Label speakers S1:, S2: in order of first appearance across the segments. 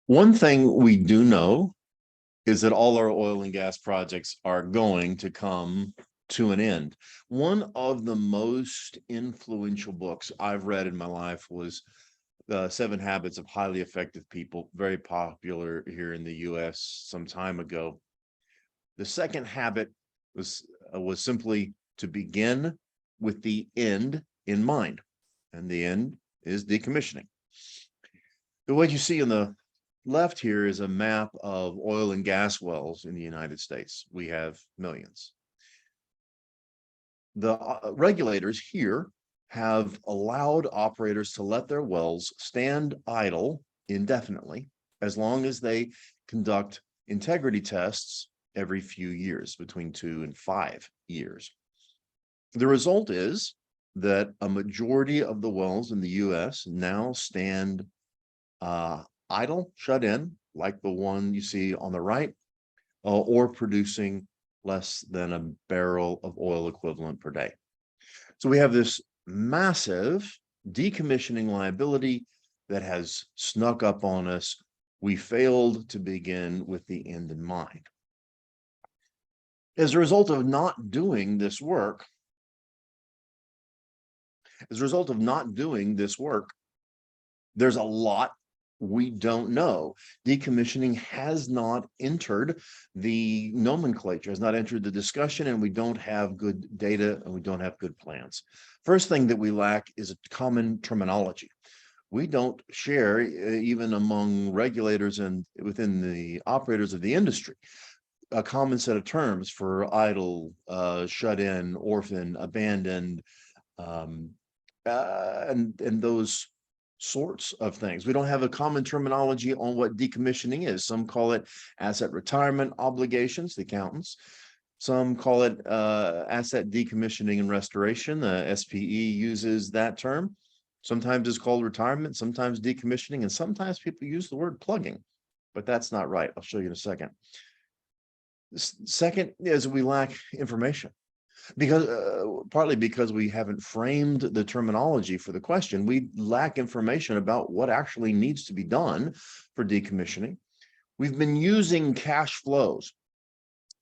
S1: One thing we do know is that all our oil and gas projects are going to come to an end. One of the most influential books I've read in my life was The 7 Habits of Highly Effective People, very popular here in the US some time ago. The second habit was simply to begin with the end in mind, and the end is decommissioning. What you see on the left here is a map of oil and gas wells in the United States. We have millions. The regulators here have allowed operators to let their wells stand idle indefinitely as long as they conduct integrity tests every few years, between 2 and 5 years. The result is that a majority of the wells in the US now stand idle, shut in, like the one you see on the right, or producing less than a barrel of oil equivalent per day. So we have this massive decommissioning liability that has snuck up on us. We failed to begin with the end in mind. As a result of not doing this work, there's a lot we don't know. Decommissioning has not entered the nomenclature, has not entered the discussion, and we don't have good data and we don't have good plans. First thing that we lack is a common terminology. We don't share, even among regulators and within the operators of the industry, a common set of terms for idle, shut in, orphan, abandoned, and those sorts of things. We don't have a common terminology on what decommissioning is. Some call it asset retirement obligations, the accountants. Some call it asset decommissioning and restoration. The SPE uses that term. Sometimes it's called retirement, sometimes decommissioning, and sometimes people use the word plugging, but that's not right. I'll show you in a second. Second is we lack information. Partly because we haven't framed the terminology for the question. We lack information about what actually needs to be done for decommissioning. We've been using cash flows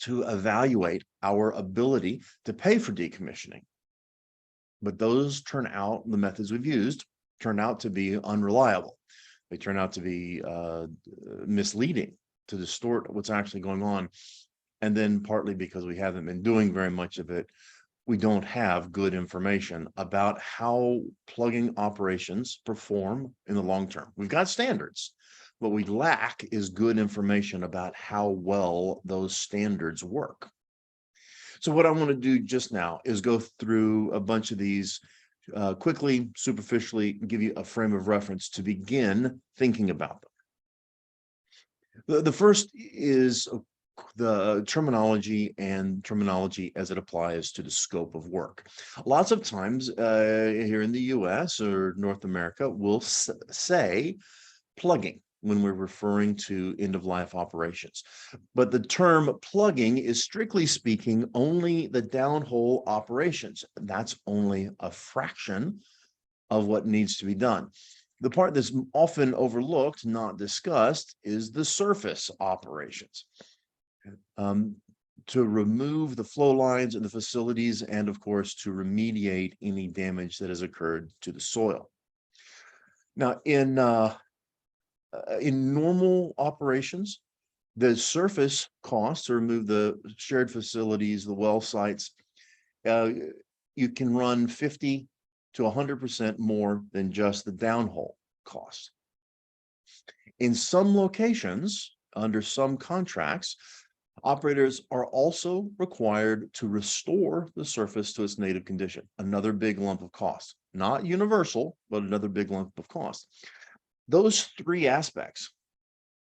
S1: to evaluate our ability to pay for decommissioning, but the methods we've used turn out to be unreliable. They turn out to be misleading, to distort what's actually going on. And then partly because we haven't been doing very much of it, we don't have good information about how plugging operations perform in the long term. We've got standards. What we lack is good information about how well those standards work. So what I want to do just now is go through a bunch of these quickly, superficially, and give you a frame of reference to begin thinking about them. The first is the terminology as it applies to the scope of work. Lots of times here in the US or North America, we'll say plugging when we're referring to end-of-life operations. But the term plugging is, strictly speaking, only the downhole operations. That's only a fraction of what needs to be done. The part that's often overlooked, not discussed, is the surface operations. To remove the flow lines in the facilities and, of course, to remediate any damage that has occurred to the soil. Now, in normal operations, the surface costs to remove the shared facilities, the well sites, you can run 50 to 100% more than just the downhole costs. In some locations, under some contracts, operators are also required to restore the surface to its native condition. Another big lump of cost, not universal, but another big lump of cost. Those three aspects,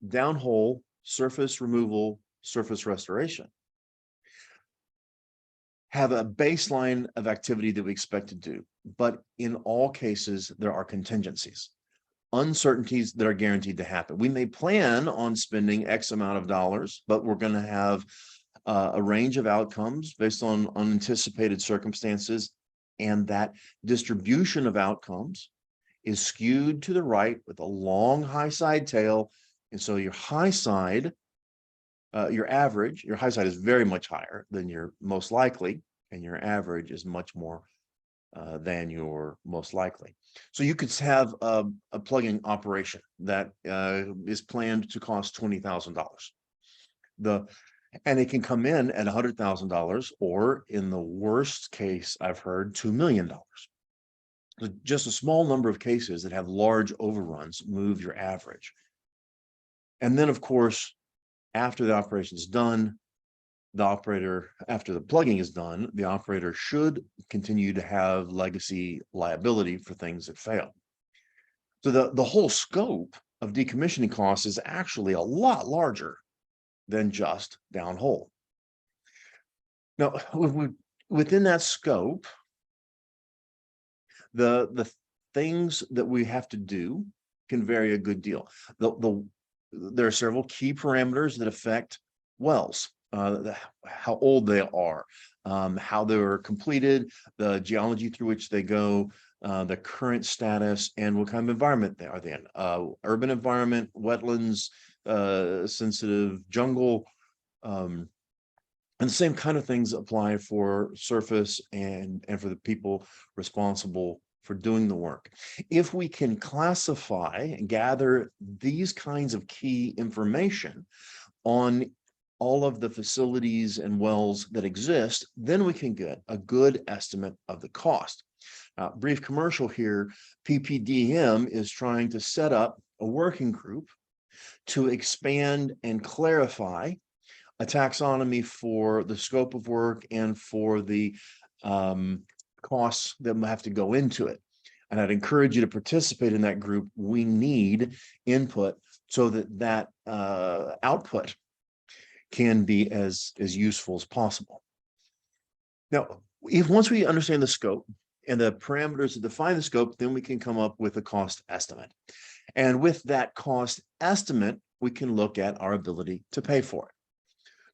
S1: downhole, surface removal, surface restoration, have a baseline of activity that we expect to do. But in all cases, there are contingencies, uncertainties that are guaranteed to happen. We may plan on spending X amount of dollars, but we're going to have a range of outcomes based on unanticipated circumstances, and that distribution of outcomes is skewed to the right with a long high side tail And so your high side, your high side is very much higher than your most likely, and your average is much more than your most likely. So you could have a plugging operation that is planned to cost $20,000. And it can come in at $100,000, or in the worst case, I've heard $2 million. So just a small number of cases that have large overruns move your average. And then, of course, after the operation is done, after the plugging is done, the operator should continue to have legacy liability for things that fail. So the whole scope of decommissioning costs is actually a lot larger than just downhole. Now, within that scope, the things that we have to do can vary a good deal. There are several key parameters that affect wells, how old they are, how they were completed, the geology through which they go, the current status, and what kind of environment they are in. Urban environment, wetlands, sensitive jungle, and the same kind of things apply for surface and for the people responsible for doing the work. If we can classify and gather these kinds of key information on all of the facilities and wells that exist, then we can get a good estimate of the cost. Brief commercial here, PPDM is trying to set up a working group to expand and clarify a taxonomy for the scope of work and for the costs that have to go into it. And I'd encourage you to participate in that group. We need input so that output can be as useful as possible. Now, once we understand the scope and the parameters that define the scope, then we can come up with a cost estimate. And with that cost estimate, we can look at our ability to pay for it.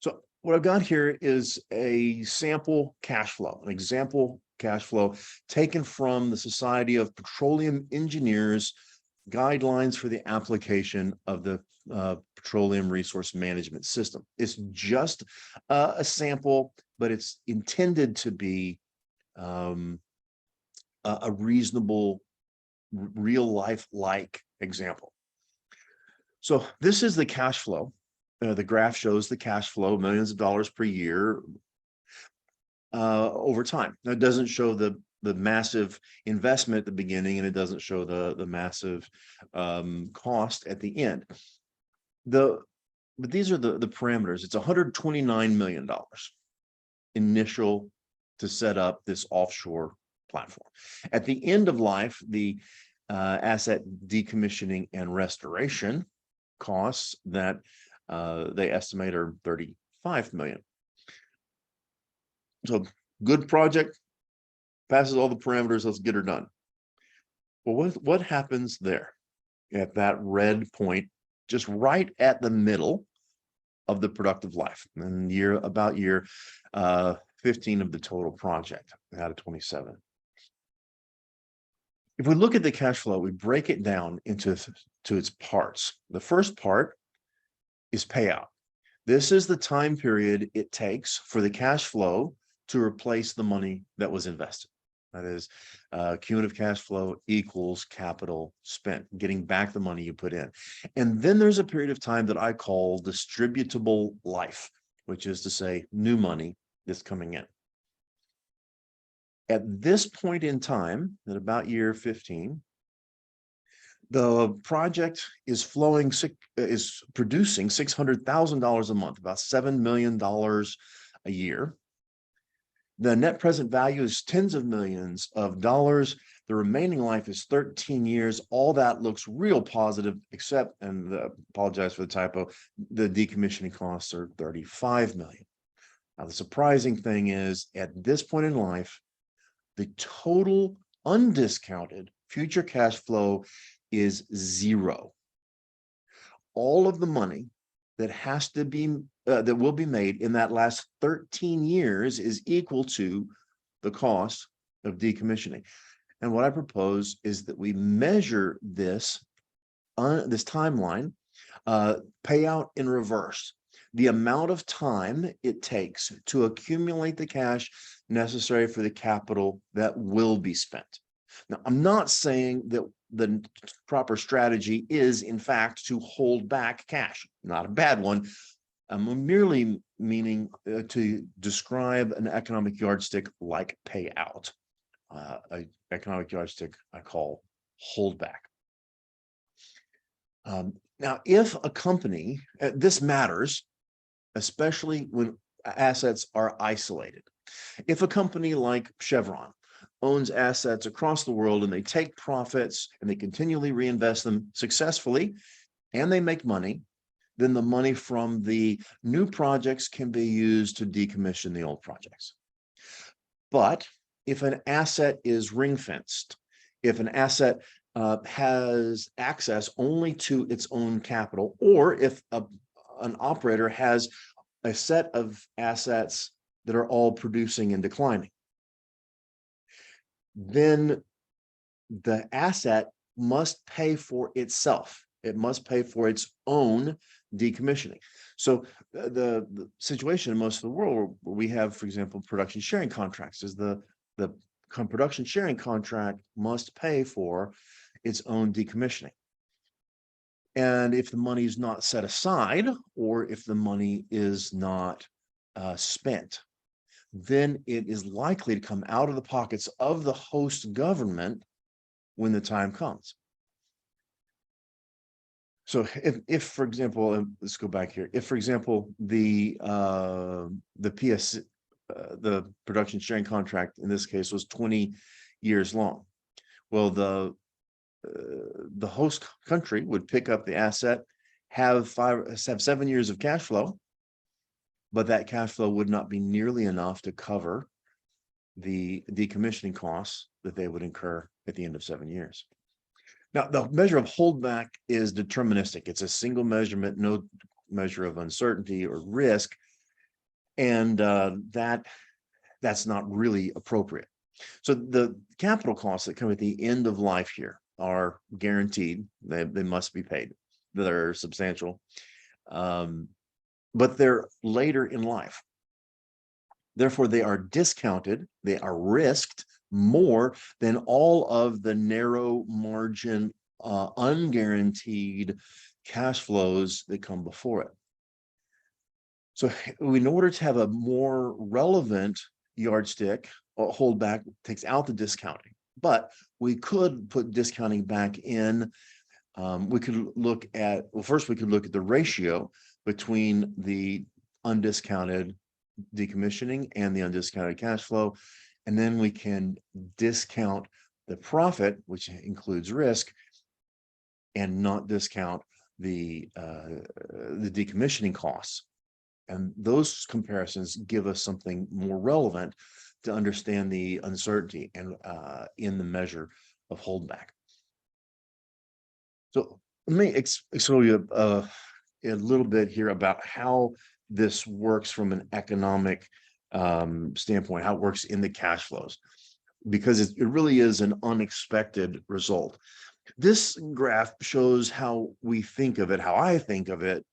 S1: So what I've got here is a sample cash flow, an example cash flow taken from the Society of Petroleum Engineers guidelines for the application of the petroleum resource management system. It's just a sample, but it's intended to be a reasonable, real life-like example. So this is the cash flow. The graph shows the cash flow, millions of dollars per year over time. Now, it doesn't show the massive investment at the beginning, and it doesn't show the massive cost at the end. But these are the parameters. It's $129 million initial to set up this offshore platform. At the end of life, the asset decommissioning and restoration costs that they estimate are $35 million. So good project, passes all the parameters, let's get her done. Well, what happens there at that red point, just right at the middle of the productive life, and about year 15 of the total project out of 27. If we look at the cash flow, we break it down into its parts. The first part is payout. This is the time period it takes for the cash flow to replace the money that was invested. That is, cumulative cash flow equals capital spent, getting back the money you put in. And then there's a period of time that I call distributable life, which is to say new money that's coming in. At this point in time, at about year 15, the project is producing $600,000 a month, about $7 million a year. The net present value is tens of millions of dollars. The remaining life is 13 years. All that looks real positive, except, and apologize for the typo, the decommissioning costs are $35 million. Now, the surprising thing is, at this point in life, the total undiscounted future cash flow is zero. All of the money that has to be that will be made in that last 13 years is equal to the cost of decommissioning. And what I propose is that we measure this timeline Payout in reverse. The amount of time it takes to accumulate the cash necessary for the capital that will be spent. Now, I'm not saying that the proper strategy is, in fact, to hold back cash. Not a bad one. I'm merely meaning to describe an economic yardstick like payout. An economic yardstick I call holdback. Now, if a company, this matters, especially when assets are isolated. If a company like Chevron owns assets across the world and they take profits and they continually reinvest them successfully and they make money, then the money from the new projects can be used to decommission the old projects. But if an asset is ring-fenced, if an asset has access only to its own capital, or if an operator has a set of assets that are all producing and declining, then the asset must pay for itself. It must pay for its own decommissioning. So the situation in most of the world where we have, for example, production sharing contracts is the production sharing contract must pay for its own decommissioning. And if the money is not set aside, or if the money is not spent, then it is likely to come out of the pockets of the host government when the time comes. So if for example, let's go back here. If, for example, the production sharing contract in this case was 20 years long, well, the host country would pick up the asset, have 7 years of cash flow, but that cash flow would not be nearly enough to cover the decommissioning costs that they would incur at the end of 7 years. Now, the measure of holdback is deterministic. It's a single measurement, no measure of uncertainty or risk, and that's not really appropriate. So the capital costs that come at the end of life here are guaranteed. They must be paid. They're substantial, but they're later in life. Therefore, they are discounted. They are risked more than all of the narrow margin, unguaranteed cash flows that come before it. So in order to have a more relevant yardstick, holdback takes out the discounting, but we could put discounting back in. We could look at, well, first we could look at the ratio between the undiscounted decommissioning and the undiscounted cash flow. And then we can discount the profit, which includes risk, and not discount the decommissioning costs. And those comparisons give us something more relevant to understand the uncertainty and in the measure of holdback. So let me show you a little bit here about how this works from an economic standpoint, how it works in the cash flows, because it really is an unexpected result. This graph shows how we think of it, how I think of it,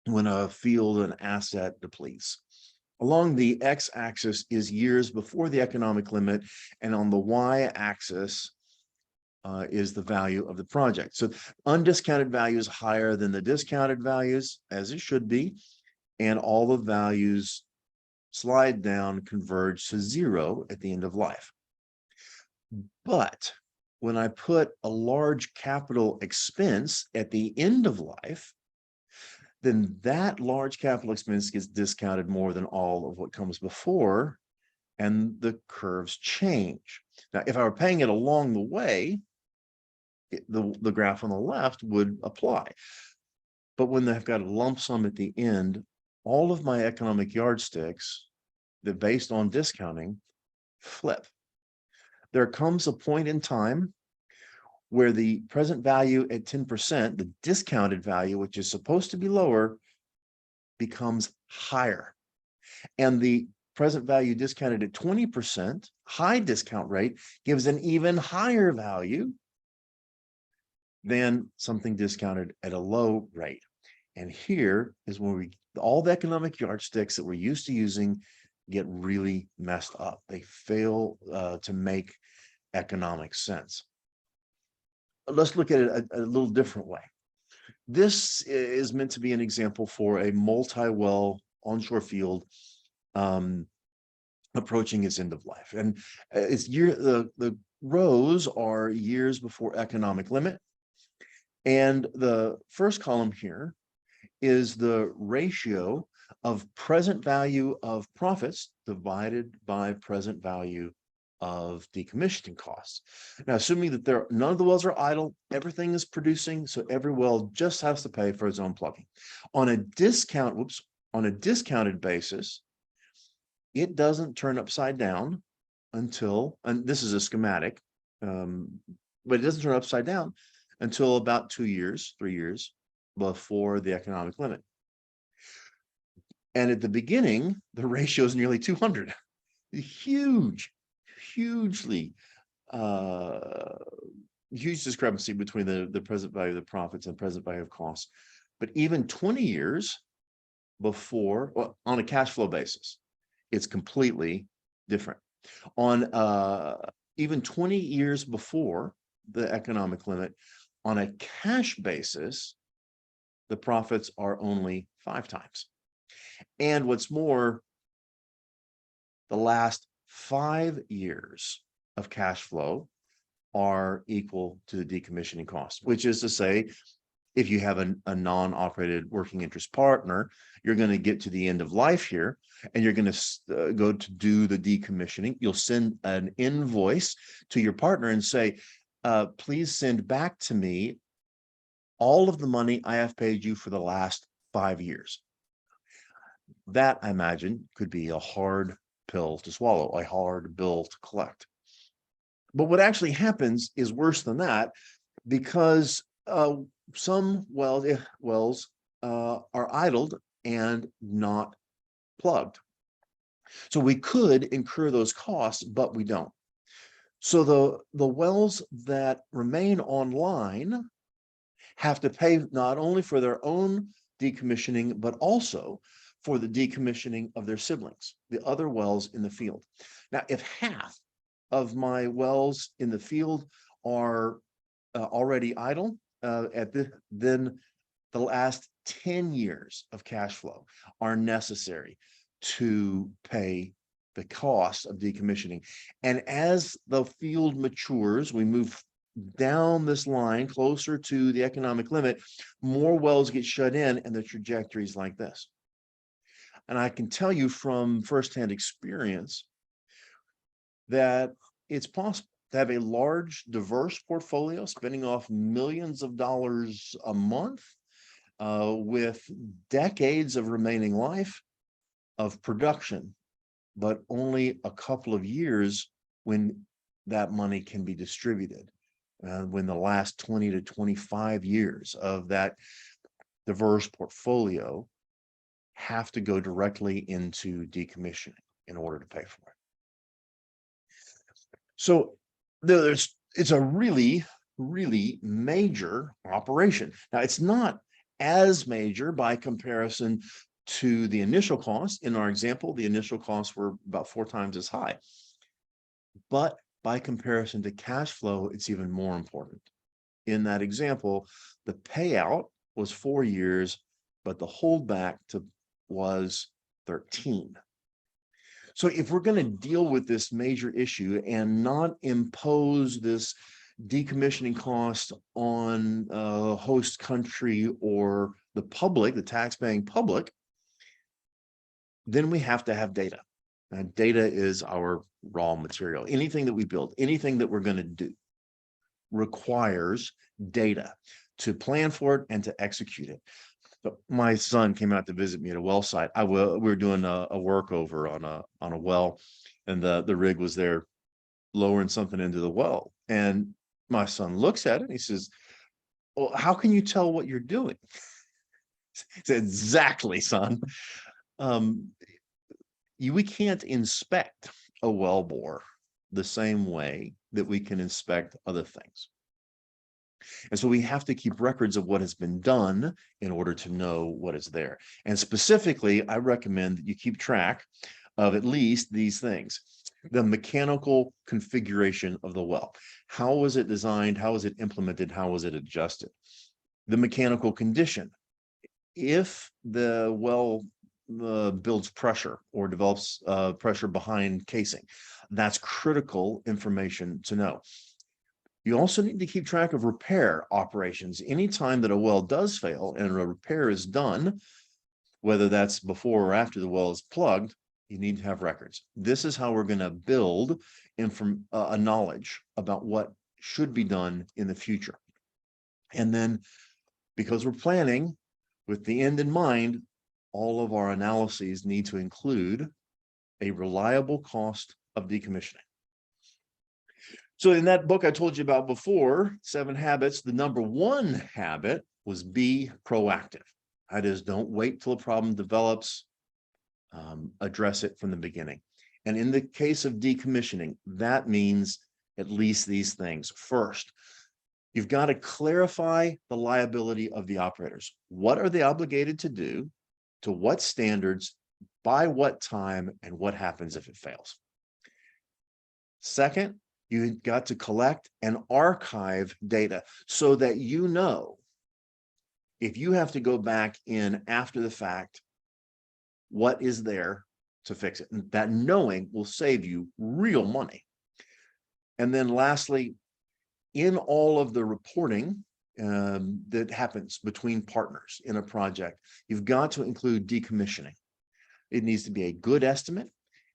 S1: when a field, an asset depletes. Along the x-axis is years before the economic limit, and on the y-axis is the value of the project. So undiscounted value is higher than the discounted values, as it should be, and all the values slide down, converge to zero at the end of life. But when I put a large capital expense at the end of life, then that large capital expense gets discounted more than all of what comes before, and the curves change. Now, if I were paying it along the way, the graph on the left would apply. But when they've got a lump sum at the end, all of my economic yardsticks that based on discounting flip. There comes a point in time where the present value at 10%, the discounted value, which is supposed to be lower, becomes higher. And the present value discounted at 20%, high discount rate, gives an even higher value. than something discounted at a low rate. And here is where all the economic yardsticks that we're used to using get really messed up. They fail to make economic sense. Let's look at it a little different way. This is meant to be an example for a multi-well onshore field approaching its end of life. And the rows are years before economic limit. And the first column here is the ratio of present value of profits divided by present value of decommissioning costs. Now, assuming that none of the wells are idle, everything is producing, so every well just has to pay for its own plugging. On a discounted basis, it doesn't turn upside down until, and this is a schematic, but it doesn't turn upside down until about 2 years, 3 years before the economic limit. And at the beginning, the ratio is nearly 200. Huge, hugely, huge discrepancy between the present value of the profits and present value of costs. But even 20 years before, well, on a cash flow basis, it's completely different. On even 20 years before the economic limit, on a cash basis, the profits are only 5 times. And what's more, the last 5 years of cash flow are equal to the decommissioning cost, which is to say, if you have a non-operated working interest partner, you're going to get to the end of life here, and you're going to go to do the decommissioning. You'll send an invoice to your partner and say, please send back to me all of the money I have paid you for the last 5 years. That, I imagine, could be a hard pill to swallow, a hard bill to collect. But what actually happens is worse than that, because some wells are idled and not plugged. So we could incur those costs, but we don't. So the wells that remain online have to pay not only for their own decommissioning, but also for the decommissioning of their siblings, the other wells in the field. Now, if half of my wells in the field are already idle, then the last 10 years of cash flow are necessary to pay the cost of decommissioning. And as the field matures, we move down this line closer to the economic limit, more wells get shut in, and the trajectory is like this. And I can tell you from firsthand experience that it's possible to have a large, diverse portfolio spinning off millions of dollars a month with decades of remaining life of production, but only a couple of years when that money can be distributed. When the last 20 to 25 years of that diverse portfolio have to go directly into decommissioning in order to pay for it. So it's a really, really major operation. Now, it's not as major by comparison to the initial cost. In our example, the initial costs were about 4 times as high. But by comparison to cash flow, it's even more important. In that example, the payout was 4 years, but the holdback was 13. So if we're going to deal with this major issue and not impose this decommissioning cost on host country or the public, the tax-paying public, then we have to have data. And data is our raw material. Anything that we build, anything that we're going to do requires data to plan for it and to execute it. So my son came out to visit me at a well site. We were doing a workover on a well, and the rig was there lowering something into the well. And my son looks at it and he says, "Well, how can you tell what you're doing?" I said, "Exactly, son. We can't inspect a well bore the same way that we can inspect other things. And so we have to keep records of what has been done in order to know what is there. And specifically, I recommend that you keep track of at least these things. The mechanical configuration of the well. How was it designed? How was it implemented? How was it adjusted? The mechanical condition. If the well builds pressure or develops pressure behind casing, that's critical information to know. You also need to keep track of repair operations. Anytime that a well does fail and a repair is done, whether that's before or after the well is plugged, you need to have records. This is how we're going to build a knowledge about what should be done in the future. And then, because we're planning with the end in mind, all of our analyses need to include a reliable cost of decommissioning. So in that book I told you about before, 7 Habits, the number 1 habit was be proactive. That is, don't wait till a problem develops, address it from the beginning. And in the case of decommissioning, that means at least these things. First, you've got to clarify the liability of the operators. What are they obligated to do? To what standards? By what time? And what happens if it fails? Second, you got to collect and archive data so that you know if you have to go back in after the fact, what is there to fix it. And that knowing will save you real money. And then lastly, in all of the reporting that happens between partners in a project, you've got to include decommissioning. It needs to be a good estimate,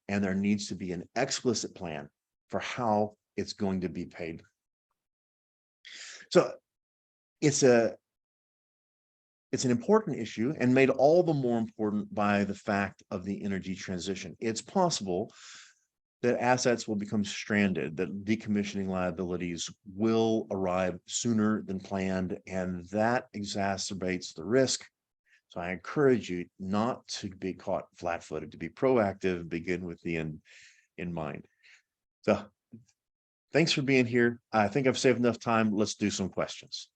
S1: and there needs to be an explicit plan for how it's going to be paid. So it's an important issue, and made all the more important by the fact of the energy transition. It's possible that assets will become stranded, that decommissioning liabilities will arrive sooner than planned, and that exacerbates the risk. So I encourage you not to be caught flat-footed, to be proactive, begin with the end in mind. So thanks for being here. I think I've saved enough time. Let's do some questions.